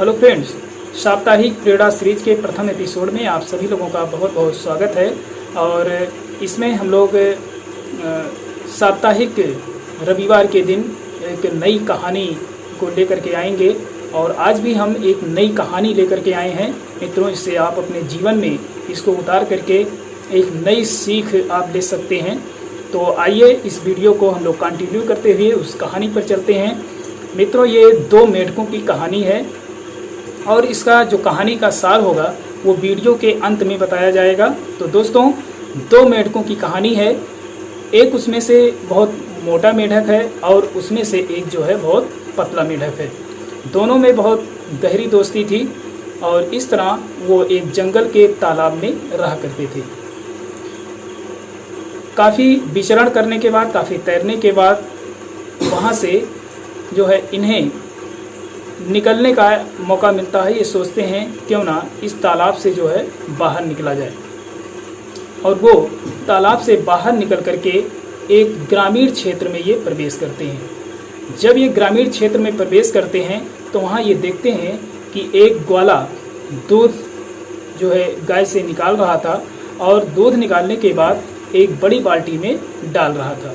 Hello friends, साप्ताहिक प्रेरणा series के प्रथम एपिसोड में आप सभी लोगों का बहुत बहुत स्वागत है। और इसमें हम लोग साप्ताहिक रविवार के दिन एक नई कहानी को लेकर के आएंगे। और आज भी हम एक नई कहानी लेकर के आए हैं मित्रों। इससे आप अपने जीवन में इसको उतार करके एक नई सीख आप ले सकते हैं। तो आइए इस वीडियो को हम लोग कंटिन्यू करते हुए उस कहानी पर चलते हैं। मित्रों, ये दो मेढकों की कहानी है और इसका जो कहानी का सार होगा वो वीडियो के अंत में बताया जाएगा। तो दोस्तों, दो मेढकों की कहानी है। एक उसमें से बहुत मोटा मेढक है और उसमें से एक जो है बहुत पतला मेढक है। दोनों में बहुत गहरी दोस्ती थी और इस तरह वो एक जंगल के तालाब में रहा करते थे। काफ़ी विचरण करने के बाद, काफ़ी तैरने के बाद वहाँ से जो है इन्हें निकलने का मौका मिलता है। ये सोचते हैं क्यों ना इस तालाब से जो है बाहर निकला जाए। और वो तालाब से बाहर निकल करके एक ग्रामीण क्षेत्र में ये प्रवेश करते हैं। जब ये ग्रामीण क्षेत्र में प्रवेश करते हैं तो वहाँ ये देखते हैं कि एक ग्वाला दूध जो है गाय से निकाल रहा था और दूध निकालने के बाद एक बड़ी बाल्टी में डाल रहा था।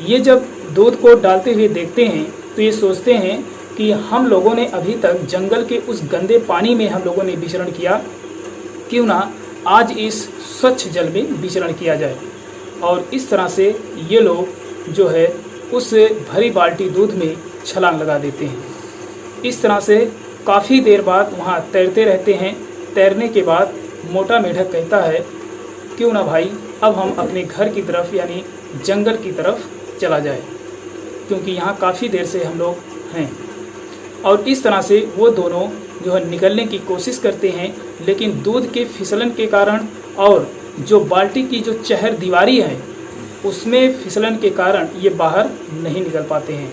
ये जब दूध को डालते हुए देखते हैं तो ये सोचते हैं कि हम लोगों ने अभी तक जंगल के उस गंदे पानी में हम लोगों ने विचरण किया, क्यों ना आज इस स्वच्छ जल में विचरण किया जाए। और इस तरह से ये लोग जो है उस भरी बाल्टी दूध में छलांग लगा देते हैं। इस तरह से काफ़ी देर बाद वहाँ तैरते रहते हैं। तैरने के बाद मोटा मेढक कहता है, क्यों ना भाई अब हम अपने घर की तरफ यानी जंगल की तरफ चला जाए, क्योंकि यहाँ काफ़ी देर से हम लोग हैं। और इस तरह से वो दोनों जो है निकलने की कोशिश करते हैं, लेकिन दूध के फिसलन के कारण और जो बाल्टी की जो चहर दीवारी है उसमें फिसलन के कारण ये बाहर नहीं निकल पाते हैं।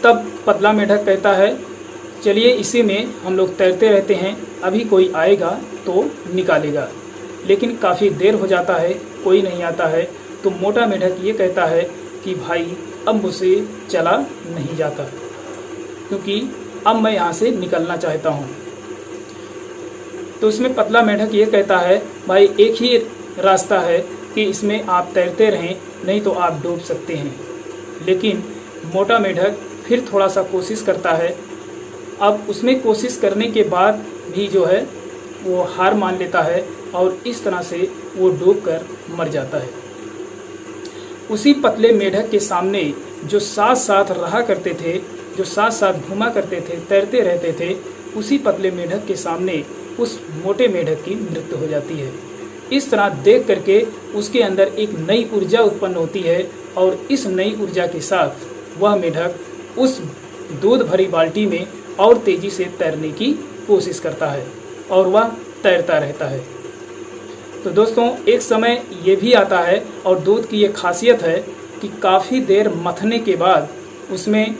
तब पतला मेढक कहता है, चलिए इसी में हम लोग तैरते रहते हैं, अभी कोई आएगा तो निकालेगा। लेकिन काफ़ी देर हो जाता है, कोई नहीं आता है। तो मोटा मेढक ये कहता है कि भाई अब मुझसे चला नहीं जाता, क्योंकि अब मैं यहाँ से निकलना चाहता हूँ। तो उसमें पतला मेढक ये कहता है, भाई एक ही रास्ता है कि इसमें आप तैरते रहें, नहीं तो आप डूब सकते हैं। लेकिन मोटा मेढक फिर थोड़ा सा कोशिश करता है। अब उसमें कोशिश करने के बाद भी जो है वो हार मान लेता है और इस तरह से वो डूबकर मर जाता है। उसी पतले मेढक के सामने जो साथ साथ रहा करते थे, जो साथ साथ घूमा करते थे, तैरते रहते थे, उसी पतले मेढक के सामने उस मोटे मेढक की मृत्यु हो जाती है। इस तरह देख करके उसके अंदर एक नई ऊर्जा उत्पन्न होती है और इस नई ऊर्जा के साथ वह मेढक उस दूध भरी बाल्टी में और तेज़ी से तैरने की कोशिश करता है और वह तैरता रहता है। तो दोस्तों, एक समय ये भी आता है और दूध की ये खासियत है कि काफ़ी देर मथने के बाद उसमें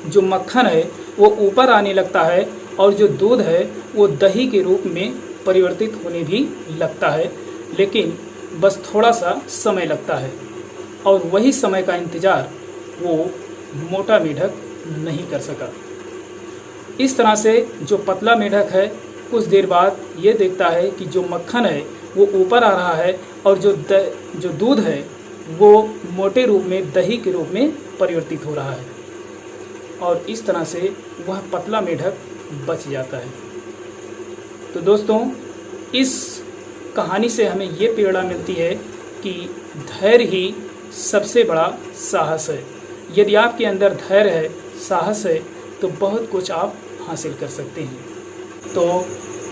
जो मक्खन है वो ऊपर आने लगता है और जो दूध है वो दही के रूप में परिवर्तित होने भी लगता है। लेकिन बस थोड़ा सा समय लगता है और वही समय का इंतज़ार वो मोटा मेढक नहीं कर सका। इस तरह से जो पतला मेढक है कुछ देर बाद ये देखता है कि जो मक्खन है वो ऊपर आ रहा है और जो दूध है वो मोटे रूप में दही के रूप में परिवर्तित हो रहा है। और इस तरह से वह पतला मेढक बच जाता है। तो दोस्तों, इस कहानी से हमें ये प्रेरणा मिलती है कि धैर्य ही सबसे बड़ा साहस है। यदि आपके अंदर धैर्य है, साहस है, तो बहुत कुछ आप हासिल कर सकते हैं। तो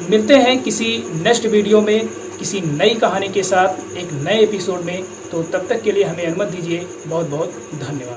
मिलते हैं किसी नेक्स्ट वीडियो में किसी नई कहानी के साथ एक नए एपिसोड में। तो तब तक के लिए हमें अनुमति दीजिए। बहुत बहुत धन्यवाद।